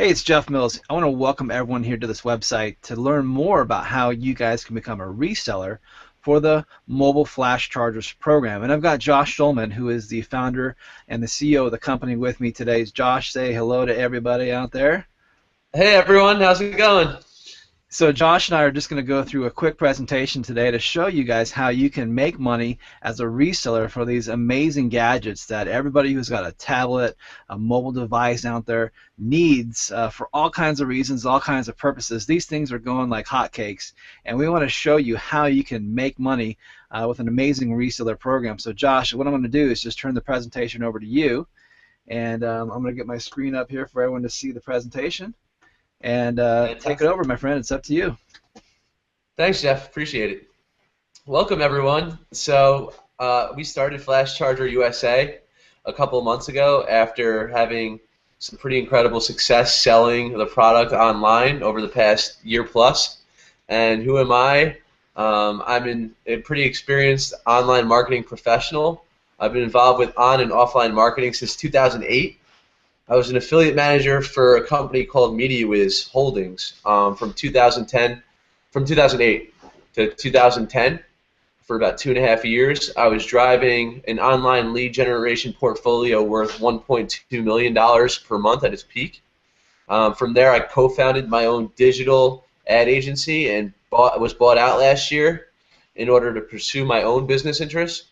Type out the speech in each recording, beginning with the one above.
Hey, it's Jeff Mills. I want to welcome everyone here to this website to learn more about how you guys can become a reseller for the Mobile Flash Chargers program. And I've got Josh Schulman, who is the founder and the CEO of the company with me today. Josh, say hello to everybody out there. Hey everyone, how's it going? So Josh and I are just going to go through a quick presentation today to show you guys how you can make money as a reseller for these amazing gadgets that everybody who's got a tablet, a mobile device out there needs for all kinds of reasons, all kinds of purposes. These things are going like hotcakes, and we want to show you how you can make money with an amazing reseller program. So Josh, what I'm going to do is just turn the presentation over to you, and I'm going to get my screen up here for everyone to see the presentation. And take it Fantastic. over, my friend. It's up to you. Thanks, Jeff. Appreciate it. Welcome everyone. So we started Flash Charger USA a couple of months ago after having some pretty incredible success selling the product online over the past year plus. And who am I? I'm a pretty experienced online marketing professional. I've been involved with on and offline marketing since 2008. I was an affiliate manager for a company called MediaWiz Holdings from 2008 to 2010 for about 2.5 years. I was driving an online lead generation portfolio worth $1.2 million per month at its peak. From there, I co-founded my own digital ad agency and was bought out last year in order to pursue my own business interests.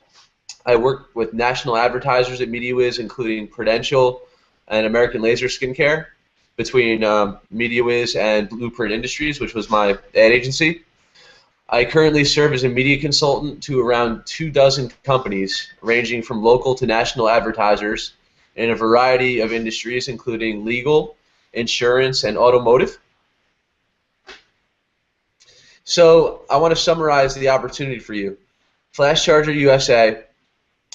I worked with national advertisers at MediaWiz, including Prudential and American Laser Skincare, between MediaWiz and Blueprint Industries, which was my ad agency. I currently serve as a media consultant to around 24 companies, ranging from local to national advertisers in a variety of industries, including legal, insurance, and automotive. So I want to summarize the opportunity for you. Flash Charger USA,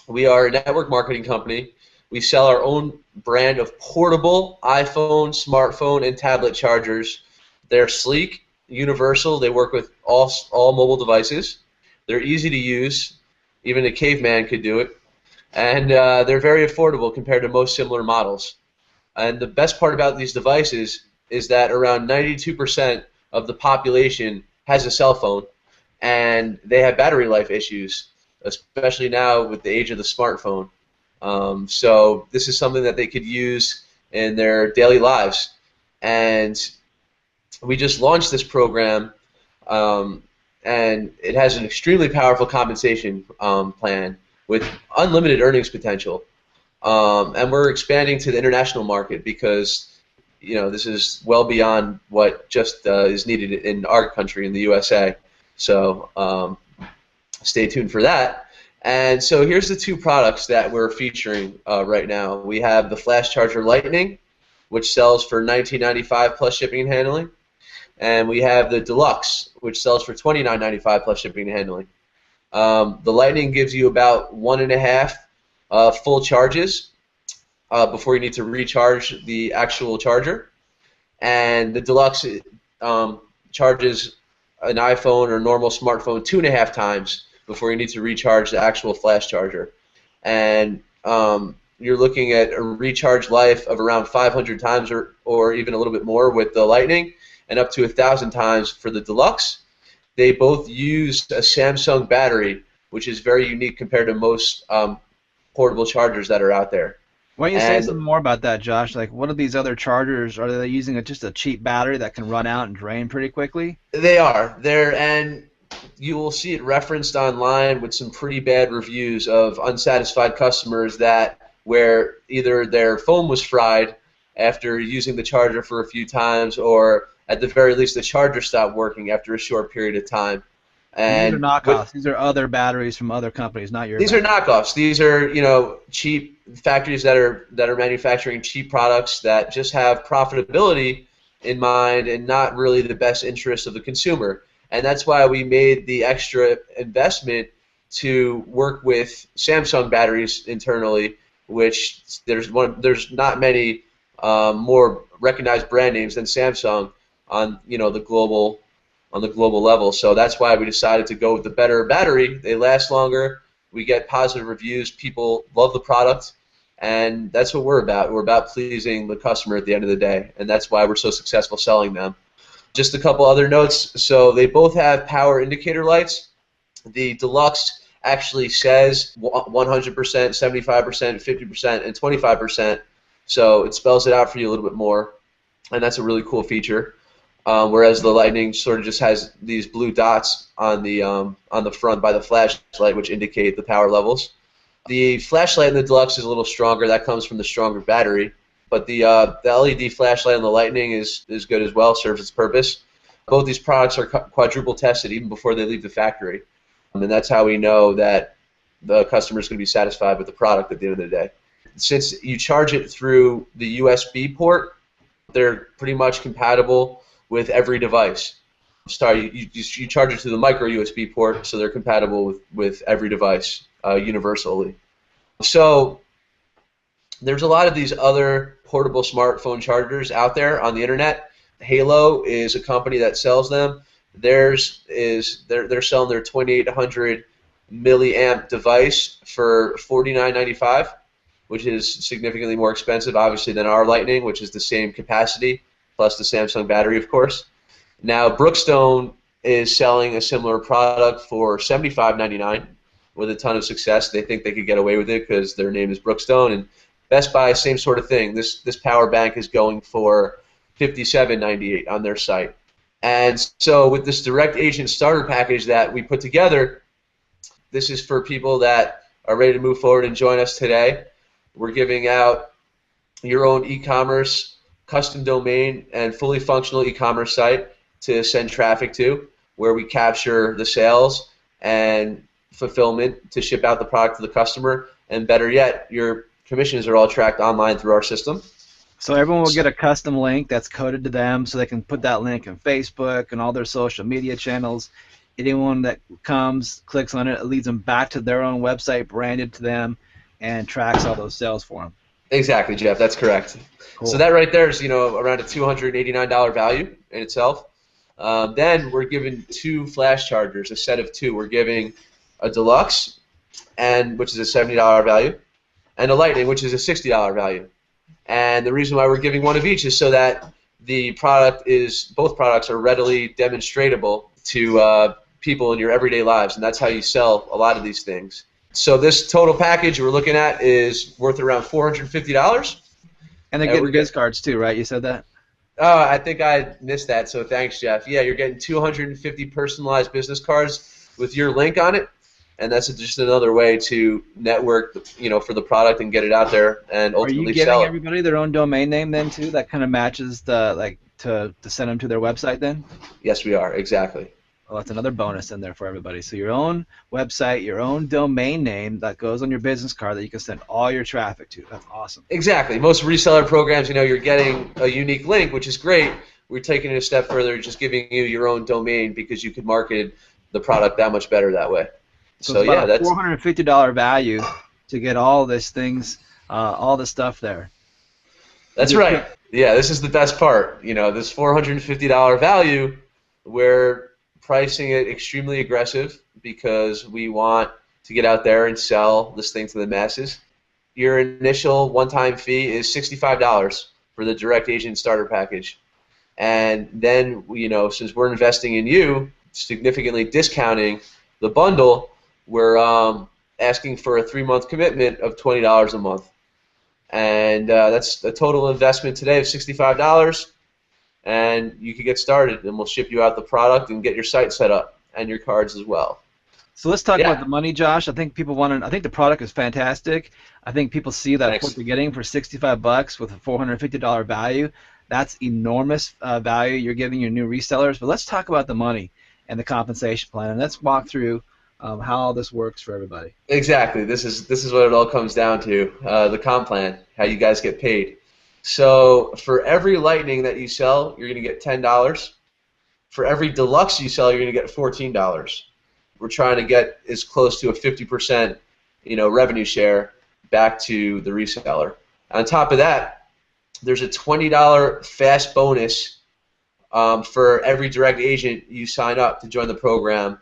we are a network marketing company. We sell our own brand of portable iPhone, smartphone, and tablet chargers. They're sleek, universal. They work with all mobile devices. They're easy to use. Even a caveman could do it. And they're very affordable compared to most similar models. And the best part about these devices is that around 92% of the population has a cell phone, and they have battery life issues, especially now with the age of the smartphone. So this is something that they could use in their daily lives. And we just launched this program, and it has an extremely powerful compensation plan with unlimited earnings potential. And we're expanding to the international market because this is well beyond what just is needed in our country, in the USA. So stay tuned for that. And so here's the two products that we're featuring right now. We have the Flash Charger Lightning, which sells for $19.95 plus shipping and handling. And we have the Deluxe, which sells for $29.95 plus shipping and handling. The Lightning gives you about 1.5 full charges before you need to recharge the actual charger. And the Deluxe charges an iPhone or normal smartphone 2.5 times before you need to recharge the actual flash charger. And you're looking at a recharge life of around 500 times or even a little bit more with the Lightning, and up to 1,000 times for the Deluxe. They both use a Samsung battery, which is very unique compared to most portable chargers that are out there. Why don't you say And some more about that, Josh? Like, what are these other chargers? Are they using just a cheap battery that can run out and drain pretty quickly? they are there, and you will see it referenced online with some pretty bad reviews of unsatisfied customers where either their phone was fried after using the charger for a few times, or at the very least the charger stopped working after a short period of time. And these are And knockoffs. These are other batteries from other companies, not your these are battery. knockoffs. These are cheap factories that are manufacturing cheap products that just have profitability in mind and not really the best interest of the consumer. And that's why we made the extra investment to work with Samsung batteries internally, which there's not many more recognized brand names than Samsung on the global level. So that's why we decided to go with the better battery. They last longer. We get positive reviews. People love the product, And that's what we're about. We're about pleasing the customer at the end of the day, and that's why we're so successful selling them. Just a couple other notes. So they both have power indicator lights. The Deluxe actually says 100%, 75%, 50%, and 25%. So it spells it out for you a little bit more, and that's a really cool feature. Whereas the Lightning sort of just has these blue dots on the front by the flashlight, which indicate the power levels. The flashlight in the Deluxe is a little stronger. That comes from the stronger battery. But the LED flashlight on the Lightning is good as well, serves its purpose. Both these products are quadruple tested even before they leave the factory. And that's how we know that the customer is going to be satisfied with the product at the end of the day. Since you charge it through the USB port, they're pretty much compatible with every device. Sorry, you charge it to the micro USB port, so they're compatible with every device universally. So there's a lot of these other portable smartphone chargers out there on the internet. Halo is a company that sells them. They're selling their 2800 milliamp device for $49.95, which is significantly more expensive, obviously, than our Lightning, which is the same capacity, plus the Samsung battery, of course. Now, Brookstone is selling a similar product for $75.99 with a ton of success. They think they could get away with it because their name is Brookstone. And Best Buy, same sort of thing. This power bank is going for $57.98 on their site. And so with this direct agent starter package that we put together, this is for people that are ready to move forward and join us today. We're giving out your own e-commerce, custom domain, and fully functional e-commerce site to send traffic to, where we capture the sales and fulfillment to ship out the product to the customer. And better yet, your commissions are all tracked online through our system. So everyone will get a custom link that's coded to them, so they can put that link in Facebook and all their social media channels. Anyone that comes, clicks on it, it leads them back to their own website branded to them and tracks all those sales for them. Exactly, Jeff. That's correct. Cool. So that right there is, around a $289 value in itself. Then we're giving 2 flash chargers, a set of 2. We're giving a Deluxe, which is a $70 value, and a Lightning, which is a $60 value. And the reason why we're giving one of each is so that both products are readily demonstratable to people in your everyday lives, and that's how you sell a lot of these things. So this total package we're looking at is worth around $450. And And they're getting gift cards too, right? You said that? Oh, I think I missed that, so thanks, Jeff. Yeah, you're getting 250 personalized business cards with your link on it, and that's just another way to network, for the product and get it out there and ultimately sell it. Are you giving everybody their own domain name then too? That kind of matches to send them to their website then? Yes, we are, exactly. Well, that's another bonus in there for everybody. So your own website, your own domain name that goes on your business card that you can send all your traffic to. That's awesome. Exactly. Most reseller programs, you're getting a unique link, which is great. We're taking it a step further, just giving you your own domain because you could market the product that much better that way. So yeah, that's $450 value to get all these things, all the stuff there. That's right. Yeah, this is the best part. This $450 value, we're pricing it extremely aggressive because we want to get out there and sell this thing to the masses. Your initial one-time fee is $65 for the direct agent starter package. And then, since we're investing in you, significantly discounting the bundle, we're asking for a 3-month commitment of $20 a month. And that's a total investment today of $65. And you can get started, and we'll ship you out the product and get your site set up and your cards as well. So let's talk about the money, Josh. I think people I think the product is fantastic. I think people see that what they're getting for $65 with a $450 value. That's enormous value you're giving your new resellers. But let's talk about the money and the compensation plan, and let's walk through how all this works for everybody. Exactly. This is what it all comes down to, the comp plan, how you guys get paid. So for every Lightning that you sell, you're going to get $10. For every Deluxe you sell, you're going to get $14. We're trying to get as close to a 50%, revenue share back to the reseller. On top of that, there's a $20 fast bonus for every direct agent you sign up to join the program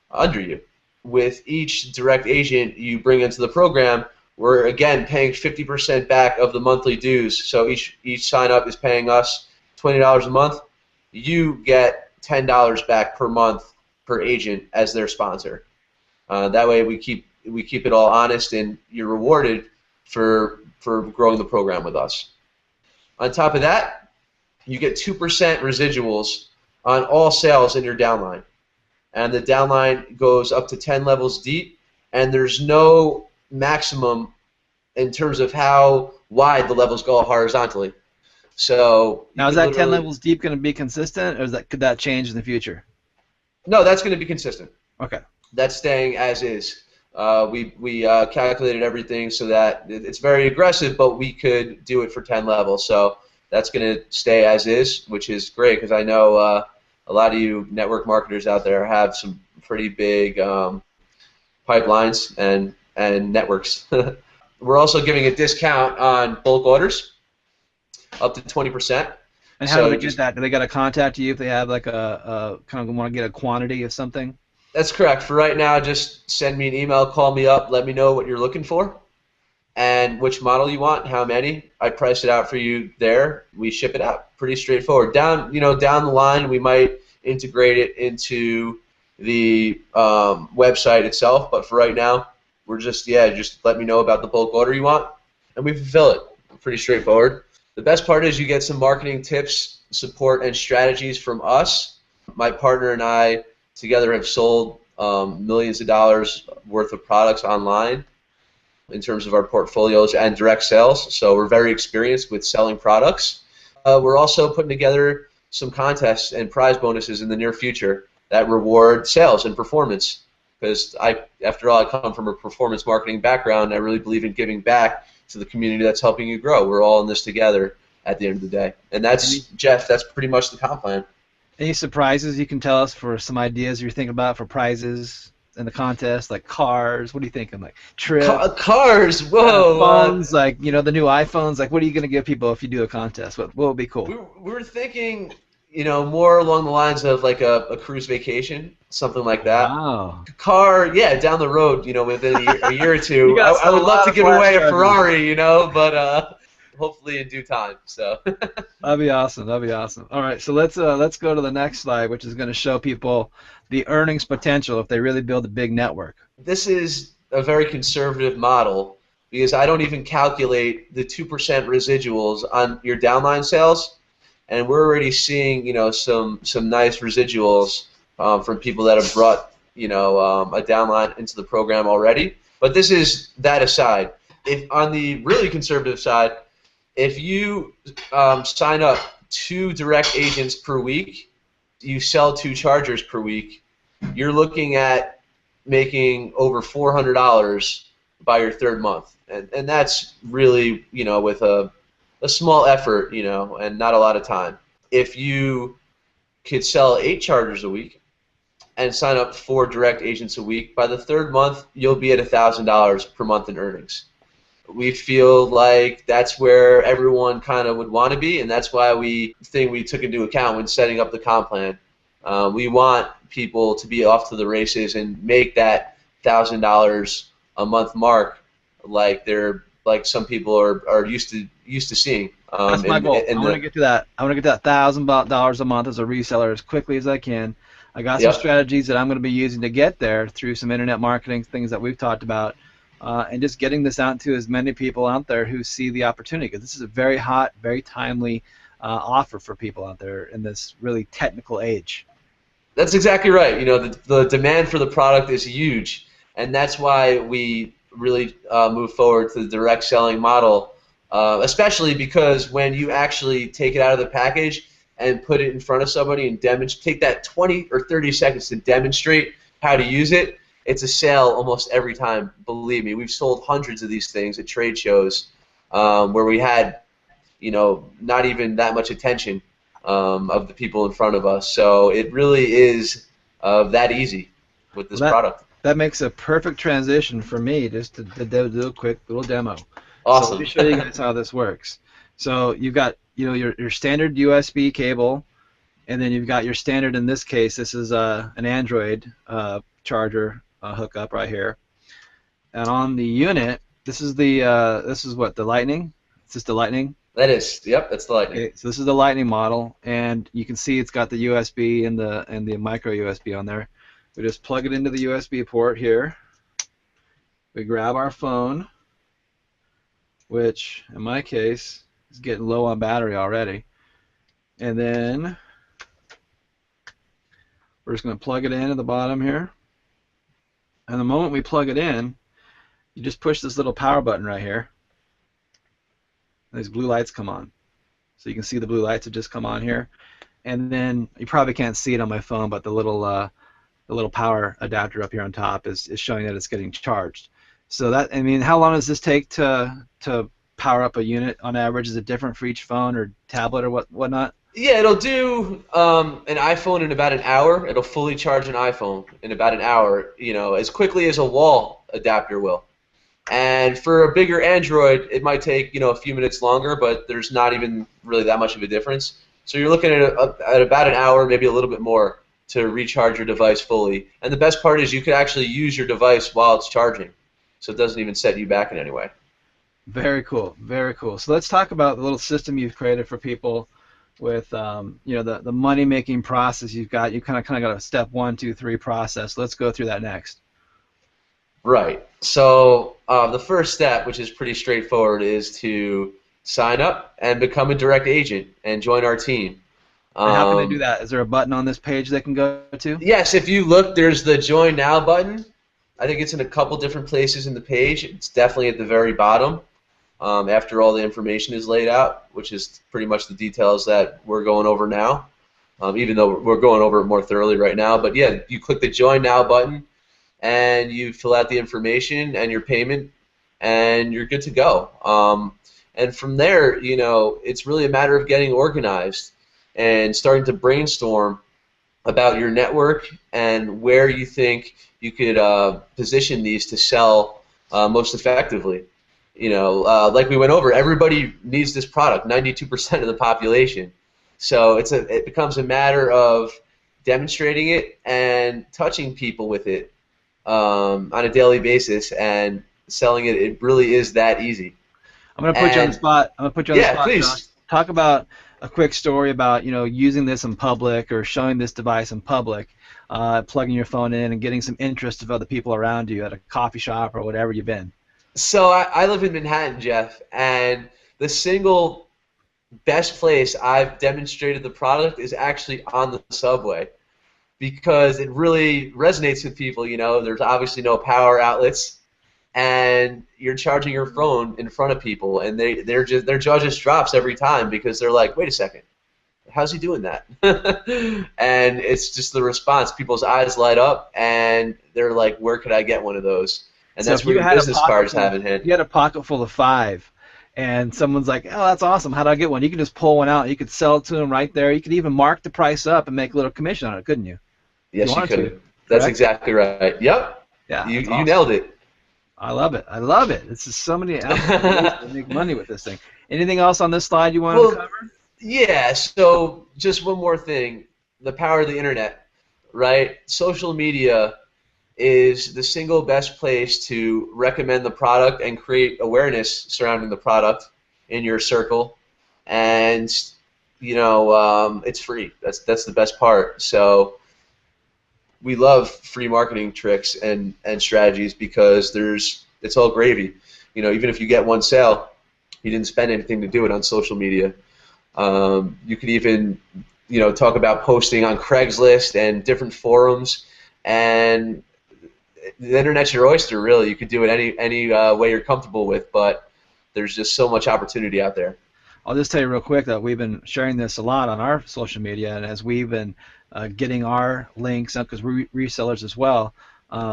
under you. With each direct agent you bring into the program, We're again paying 50% back of the monthly dues. So each sign up is paying us $20 a month. You get $10 back per month per agent as their sponsor. That way we keep it all honest, and you're rewarded for growing the program with us. On top of that, you get 2% residuals on all sales in your downline. And the downline goes up to 10 levels deep, and there's no maximum in terms of how wide the levels go horizontally. So now, is that 10 levels deep going to be consistent, or could that change in the future? No, that's going to be consistent. Okay. That's staying as is. We calculated everything so that it's very aggressive, but we could do it for 10 levels. So that's going to stay as is, which is great because I know a lot of you network marketers out there have some pretty big pipelines and networks. We're also giving a discount on bulk orders, up to 20%. And how do they get that? Do they got to contact you if they have like a kind of want to get a quantity of something? That's correct. For right now, just send me an email, call me up, let me know what you're looking for and which model you want, how many. I price it out for you there. We ship it out. Pretty straightforward. Down the line, we might integrate it into the website itself, but for right now, we're just let me know about the bulk order you want, and we fulfill it. Pretty straightforward. The best part is you get some marketing tips, support, and strategies from us. My partner and I together have sold millions of dollars worth of products online in terms of our portfolios and direct sales. So we're very experienced with selling products. We're also putting together some contests and prize bonuses in the near future that reward sales and performance. Because after all, I come from a performance marketing background. I really believe in giving back to the community that's helping you grow. We're all in this together at the end of the day. And that's, Jeff, that's pretty much the comp plan. Any surprises you can tell us for some ideas you're thinking about for prizes in the contest, like cars? What are you thinking? Like trips? Cars, whoa. Phones, like, the new iPhones. Like, what are you going to give people if you do a contest? What would be cool? We were thinking, more along the lines of like a cruise vacation, something like that. Wow. Car, yeah, down the road, within a year or two. I would love to give away a Ferrari, but hopefully in due time. So that'd be awesome. That'd be awesome. All right, so let's go to the next slide, which is going to show people the earnings potential if they really build a big network. This is a very conservative model because I don't even calculate the 2% residuals on your downline sales, and we're already seeing some nice residuals from people that have brought a downline into the program already. But this is that aside. If on the really conservative side, if you sign up 2 direct agents per week, you sell 2 chargers per week, you're looking at making over $400 by your 3rd month. And that's really, with a small effort, and not a lot of time. If you could sell 8 chargers a week and sign up 4 direct agents a week, by the 3rd month, you'll be at $1,000 per month in earnings. We feel like that's where everyone kind of would want to be, and that's why we took into account when setting up the comp plan. We want people to be off to the races and make that $1,000 a month mark, like some people are used to seeing. That's my goal. I want to get to that. I want to get to that $1,000 a month as a reseller as quickly as I can. I got some strategies that I'm going to be using to get there through some internet marketing things that we've talked about. And just getting this out to as many people out there who see the opportunity, because this is a very hot, very timely offer for people out there in this really technical age. That's exactly right. The demand for the product is huge, and that's why we really move forward to the direct selling model, especially because when you actually take it out of the package and put it in front of somebody and take that 20 or 30 seconds to demonstrate how to use it, it's a sale almost every time. Believe me, we've sold hundreds of these things at trade shows where we had, not even that much attention of the people in front of us. So it really is that easy with this product. That makes a perfect transition for me just to do a quick little demo. Awesome. So let me show you guys how this works. So you've got your standard USB cable, and then you've got your standard, in this case, this is an Android charger hookup right here. And on the unit, This is this is what, the Lightning? Is this the Lightning? That is, yep, that's the Lightning. Okay, so this is the Lightning model, and you can see it's got the USB and the micro USB on there. We just plug it into the USB port here. We grab our phone, which in my case is getting low on battery already, and then we're just going to plug it in at the bottom here. And the moment we plug it in, you just push this little power button right here. These blue lights come on. So you can see the blue lights have just come on here. And then you probably can't see it on my phone, but the little power adapter up here on top is showing that it's getting charged. So that, I mean, how long does this take to power up a unit on average? Is it different for each phone or tablet or whatnot? Yeah, it'll do an iPhone in about an hour. It'll fully charge an iPhone in about an hour, you know, as quickly as a wall adapter will. And for a bigger Android, it might take, you know, a few minutes longer, but there's not even really that much of a difference. So you're looking at about an hour, maybe a little bit more, to recharge your device fully. And the best part is you can actually use your device while it's charging, so it doesn't even set you back in any way. Very cool, very cool. So let's talk about the little system you've created for people with you know, the money making process you've got. You kind of got a step 1, 2, 3 process. Let's go through that next. Right. So the first step, which is pretty straightforward, is to sign up and become a direct agent and join our team. And how can they do that? Is there a button on this page they can go to? Yes, if you look, there's the Join Now button. I think it's in a couple different places in the page. It's definitely at the very bottom after all the information is laid out, which is pretty much the details that we're going over now, even though we're going over it more thoroughly right now. But yeah, you click the Join Now button, and you fill out the information and your payment, and you're good to go. And from there, you know, it's really a matter of getting organized and starting to brainstorm about your network and where you think you could position these to sell most effectively. You know, like we went over, everybody needs this product, 92% of the population. So it becomes a matter of demonstrating it and touching people with it on a daily basis and selling it. It really is that easy. I'm going to put you on the spot. I'm going to put you on the spot, please. Josh. Talk about a quick story about, you know, using this in public or showing this device in public, plugging your phone in and getting some interest of other people around you at a coffee shop or whatever you've been. So I live in Manhattan, Jeff, and the single best place I've demonstrated the product is actually on the subway, because it really resonates with people. You know, there's obviously no power outlets, and you're charging your phone in front of people, and their jaw just drops every time, because they're like, wait a second, how's he doing that? And it's just the response. People's eyes light up, and they're like, where could I get one of those? And So that's if where you your had a business pocket cards full- have in hand. You had a pocket full of 5, and someone's like, oh, that's awesome. How do I get one? You can just pull one out. You could sell it to them right there. You could even mark the price up and make a little commission on it, couldn't you? Yes, you wanted could. to, That's correct? exactly right. Yep. Yeah, You that's awesome. nailed it. I love it. I love it. This is so many ways to make money with this thing. Anything else on this slide you wanted to cover? Yeah, so just one more thing. The power of the internet, right? Social media is the single best place to recommend the product and create awareness surrounding the product in your circle. And, you know, it's free. That's the best part. So we love free marketing tricks and strategies, because it's all gravy. You know, even if you get one sale, you didn't spend anything to do it on social media. You could even, you know, talk about posting on Craigslist and different forums, and the internet's your oyster, really. You could do it any way you're comfortable with, but there's just so much opportunity out there. I'll just tell you real quick that we've been sharing this a lot on our social media, and as we've been getting our links up, because we're resellers as well,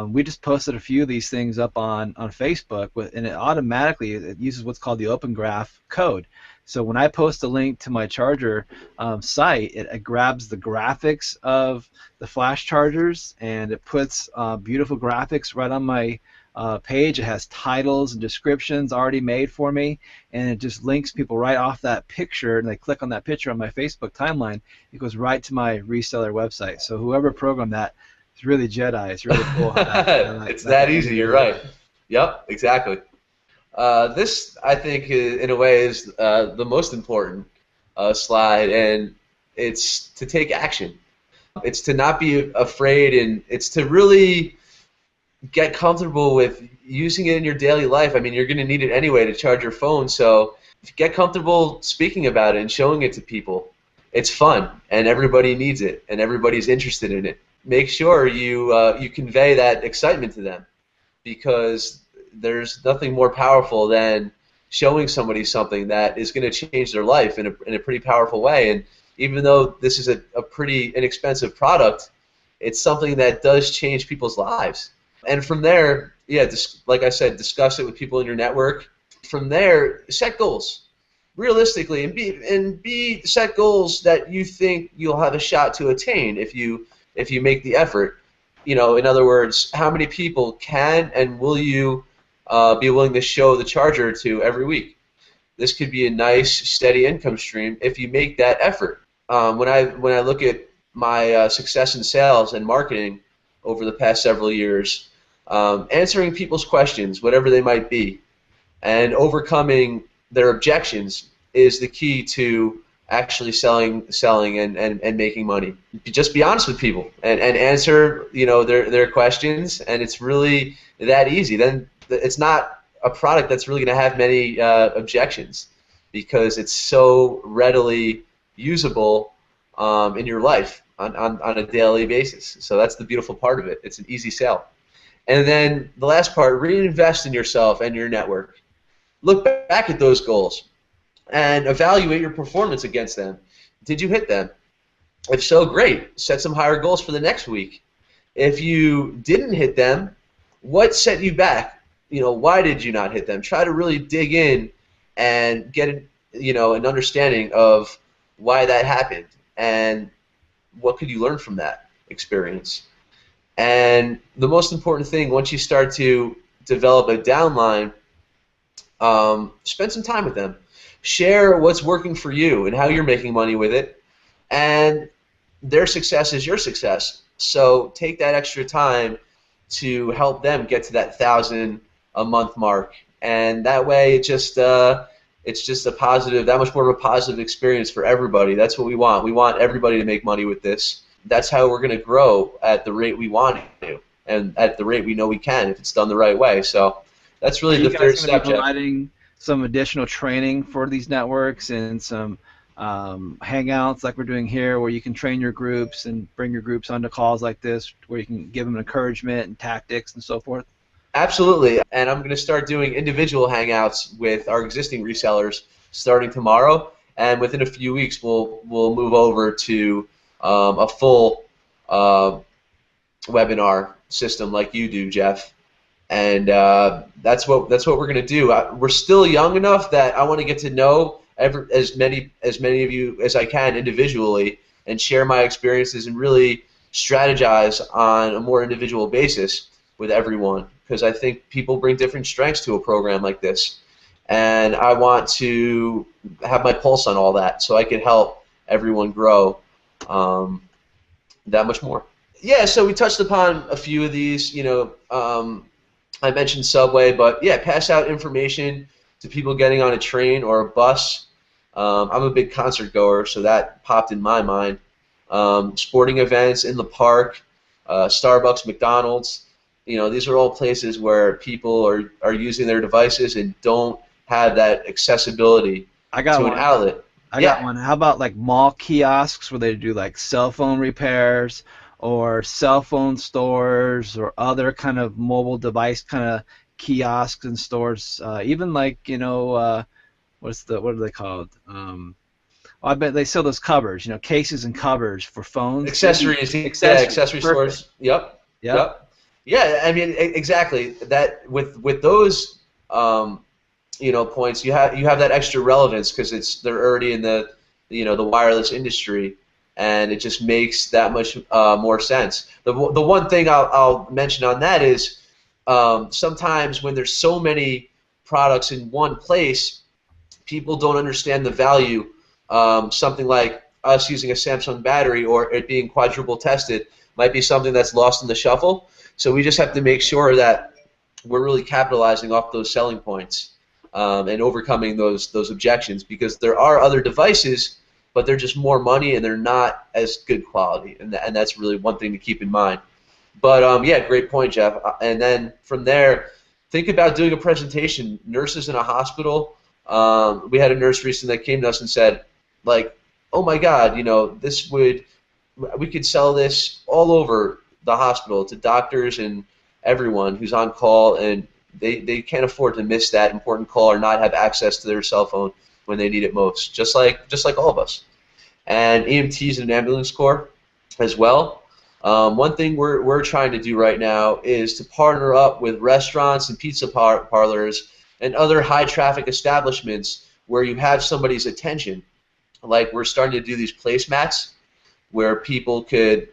we just posted a few of these things up on Facebook, and it automatically it uses what's called the Open Graph code. So when I post a link to my charger site, it grabs the graphics of the flash chargers, and it puts beautiful graphics right on my page. It has titles and descriptions already made for me, and it just links people right off that picture, and they click on that picture on my Facebook timeline. It goes right to my reseller website. So whoever programmed that, it's really Jedi. It's really cool. It's that easy. You're right. Yep, exactly. This, I think, in a way, is the most important slide, and it's to take action. It's to not be afraid, and it's to really get comfortable with using it in your daily life. I mean, you're going to need it anyway to charge your phone, so get comfortable speaking about it and showing it to people. It's fun, and everybody needs it, and everybody's interested in it. Make sure you convey that excitement to them, because there's nothing more powerful than showing somebody something that is going to change their life in a pretty powerful way. And even though this is a pretty inexpensive product, it's something that does change people's lives. And from there, yeah, like I said, discuss it with people in your network. From there, set goals realistically, and be set goals that you think you'll have a shot to attain if you make the effort. You know, in other words, how many people can and will you be willing to show the charger to every week? This could be a nice, steady income stream if you make that effort. When I look at my success in sales and marketing over the past several years, answering people's questions, whatever they might be, and overcoming their objections is the key to actually selling and making money. Just be honest with people and answer their questions, and it's really that easy. Then it's not a product that's really going to have many objections, because it's so readily usable in your life on a daily basis. So that's the beautiful part of it. It's an easy sell. And then the last part, reinvest in yourself and your network. Look back at those goals and evaluate your performance against them. Did you hit them? If so, great. Set some higher goals for the next week. If you didn't hit them, what set you back? Why did you not hit them? Try to really dig in and get an understanding of why that happened and what could you learn from that experience. And the most important thing, once you start to develop a downline, spend some time with them. Share what's working for you and how you're making money with it, and their success is your success. So take that extra time to help them get to that 1,000 a month mark, and that way it's just a positive, that much more of a positive experience for everybody. That's what we want. We want everybody to make money with this. That's how we're going to grow at the rate we want to, and at the rate we know we can if it's done the right way. So that's really the third step, Jeff. Providing some additional training for these networks and some hangouts like we're doing here, where you can train your groups and bring your groups onto calls like this, where you can give them encouragement and tactics and so forth? Absolutely. And I'm going to start doing individual hangouts with our existing resellers starting tomorrow. And within a few weeks, we'll move over to a full webinar system like you do, Jeff. And that's what we're going to do. We're still young enough that I want to get to know as many of you as I can individually, and share my experiences and really strategize on a more individual basis with everyone, because I think people bring different strengths to a program like this, and I want to have my pulse on all that so I can help everyone grow that much more. Yeah, so we touched upon a few of these. I mentioned Subway, but yeah, pass out information to people getting on a train or a bus. I'm a big concert goer, so that popped in my mind. Sporting events in the park, Starbucks, McDonald's. These are all places where people are using their devices and don't have that accessibility to an outlet. I got one. How about like mall kiosks where they do like cell phone repairs, or cell phone stores, or other kind of mobile device kind of kiosks and stores? Even like what are they called? I bet they sell those covers, cases and covers for phones. Accessories. Yeah, accessory stores. Yep. Yeah, I mean, exactly. That with those points, you have that extra relevance because they're already in the the wireless industry, and it just makes that much more sense. The one thing I'll mention on that is sometimes when there's so many products in one place, people don't understand the value. Something like us using a Samsung battery or it being quadruple tested might be something that's lost in the shuffle. So we just have to make sure that we're really capitalizing off those selling points and overcoming those objections, because there are other devices, but they're just more money and they're not as good quality, and that's really one thing to keep in mind. But yeah, great point, Jeff. And then from there, think about doing a presentation. Nurses in a hospital. We had a nurse recently that came to us and said, like, "Oh my God, we could sell this all over the hospital to doctors and everyone who's on call, and they can't afford to miss that important call or not have access to their cell phone when they need it most, just like all of us." And EMTs and ambulance corps as well. One thing we're trying to do right now is to partner up with restaurants and pizza parlors and other high traffic establishments where you have somebody's attention. Like, we're starting to do these placemats where people could,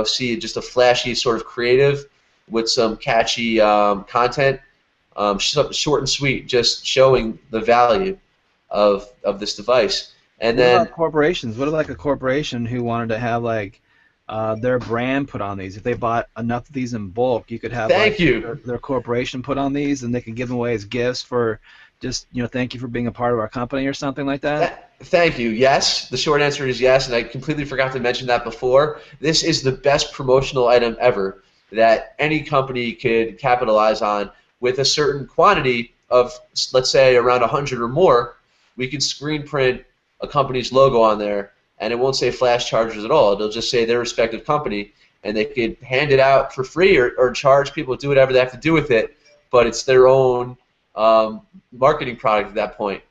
see just a flashy sort of creative with some catchy content, short and sweet, just showing the value of this device. And What then, about corporations? What about like a corporation who wanted to have like their brand put on these? If they bought enough of these in bulk, you could have thank like you. their corporation put on these, and they could give them away as gifts for just thank you for being a part of our company or something like that. Thank you. Yes, the short answer is yes, and I completely forgot to mention that before. This is the best promotional item ever that any company could capitalize on. With a certain quantity of, let's say, around 100 or more, we can screen print a company's logo on there, and it won't say Flash Chargers at all. It'll just say their respective company, and they could hand it out for free or charge people to do whatever they have to do with it, but it's their own marketing product at that point,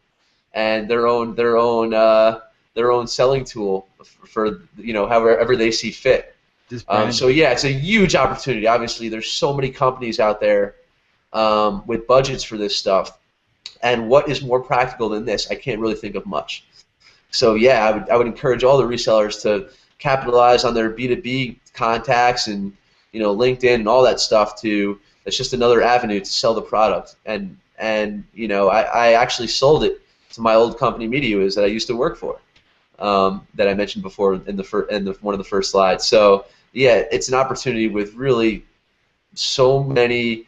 and their own selling tool for however they see fit. Just brand. So yeah, it's a huge opportunity. Obviously, there's so many companies out there with budgets for this stuff, and what is more practical than this? I can't really think of much. So yeah, I would encourage all the resellers to capitalize on their B2B contacts and LinkedIn and all that stuff. It's just another avenue to sell the product. And I actually sold it to my old company, MediaWiz, that I used to work for, that I mentioned before in one of the first slides. So yeah, it's an opportunity with really so many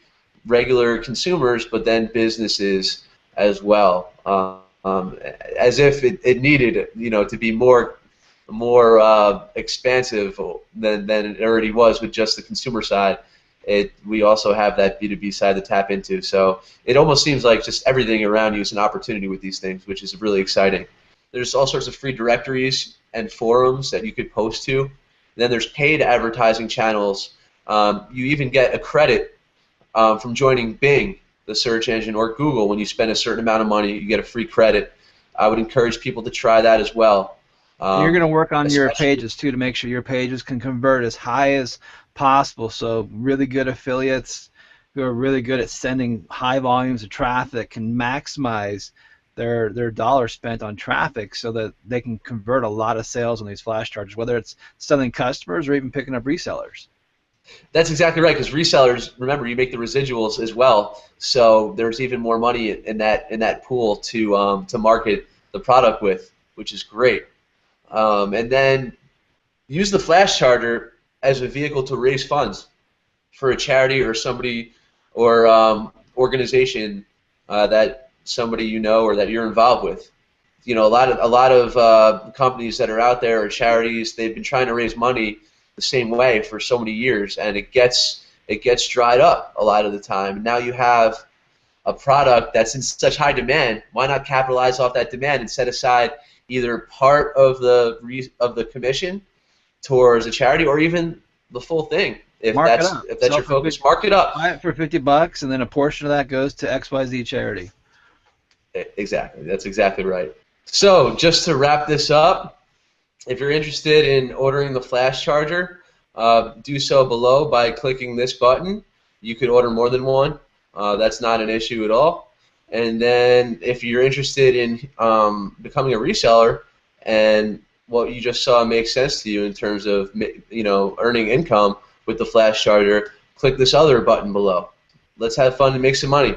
regular consumers, but then businesses as well. As if it needed, to be more expansive than it already was with just the consumer side. We also have that B2B side to tap into. So it almost seems like just everything around you is an opportunity with these things, which is really exciting. There's all sorts of free directories and forums that you could post to. And then there's paid advertising channels. You even get a credit from joining Bing, the search engine, or Google. When you spend a certain amount of money, you get a free credit. I would encourage people to try that as well. You're going to work on your pages too to make sure your pages can convert as high as possible. So really good affiliates who are really good at sending high volumes of traffic can maximize their dollar spent on traffic so that they can convert a lot of sales on these flash chargers, whether it's selling customers or even picking up resellers. That's exactly right, because resellers, remember, you make the residuals as well, so there's even more money in that pool to market the product with, which is great. And then use the flash charger as a vehicle to raise funds for a charity or somebody or organization that somebody or that you're involved with. A lot of companies that are out there or charities, they've been trying to raise money the same way for so many years, and it gets dried up a lot of the time. And now you have a product that's in such high demand. Why not capitalize off that demand and set aside either part of the commission towards a charity, or even the full thing, if that's your focus. Mark it up. Buy it for $50, and then a portion of that goes to XYZ charity. Exactly. That's exactly right. So just to wrap this up, if you're interested in ordering the flash charger, do so below by clicking this button. You could order more than one. That's not an issue at all. And then if you're interested in becoming a reseller and what you just saw makes sense to you in terms of earning income with the flash charger, click this other button below. Let's have fun and make some money.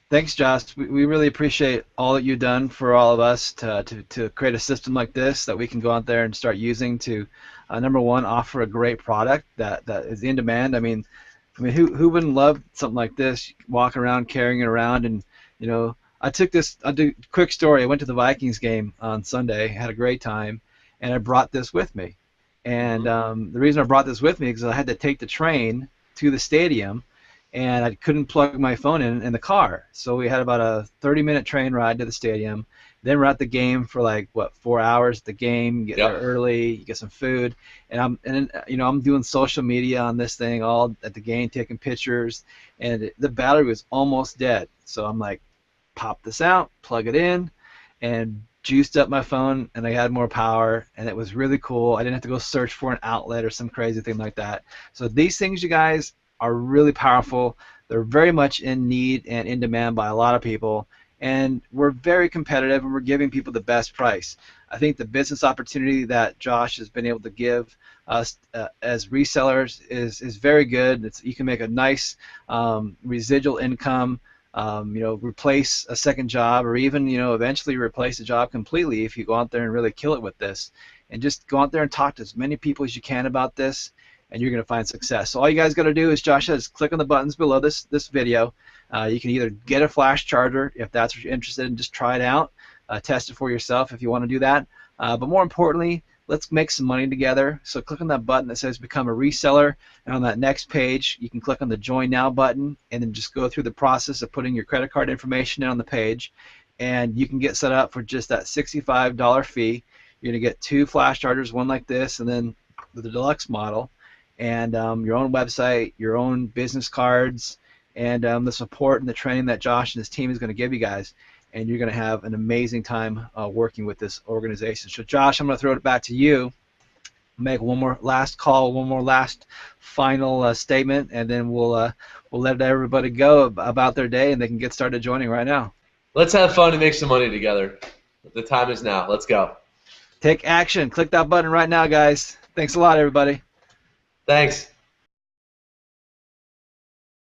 Thanks, Josh. We really appreciate all that you've done for all of us to create a system like this that we can go out there and start using to, number one, offer a great product that is in demand. I mean, who wouldn't love something like this? Walking around, carrying it around, and I took this. I'll do a quick story. I went to the Vikings game on Sunday, had a great time, and I brought this with me. And Hmm. the reason I brought this with me is I had to take the train to the stadium, and I couldn't plug my phone in the car. So we had about a 30-minute train ride to the stadium. Then we're at the game for like what 4 hours at the game. Get there Yep. early, you get some food, I'm doing social media on this thing all at the game, taking pictures, and the battery was almost dead. So I'm like, pop this out, plug it in, and juiced up my phone, and I had more power, and it was really cool. I didn't have to go search for an outlet or some crazy thing like that. So these things, you guys, are really powerful. They're very much in need and in demand by a lot of people, and we're very competitive, and we're giving people the best price. I think the business opportunity that Josh has been able to give us as resellers is very good. You can make a nice residual income, replace a second job, or even, eventually replace a job completely if you go out there and really kill it with this. And just go out there and talk to as many people as you can about this, and you're going to find success. So all you guys got to do, as Josh says, click on the buttons below this video. You can either get a flash charger if that's what you're interested in, just try it out, test it for yourself if you want to do that. But more importantly, let's make some money together. So click on that button that says become a reseller, and on that next page you can click on the join now button, and then just go through the process of putting your credit card information in on the page, and you can get set up for just that $65 fee. You're going to get 2 flash chargers, one like this and then the deluxe model, and your own website, your own business cards, and the support and the training that Josh and his team is going to give you guys, and you're going to have an amazing time working with this organization. So Josh, I'm going to throw it back to you. Make one more last call, one more last final statement, and then we'll let everybody go about their day, and they can get started joining right now. Let's have fun and make some money together. The time is now. Let's go. Take action. Click that button right now, guys. Thanks a lot, everybody. Thanks.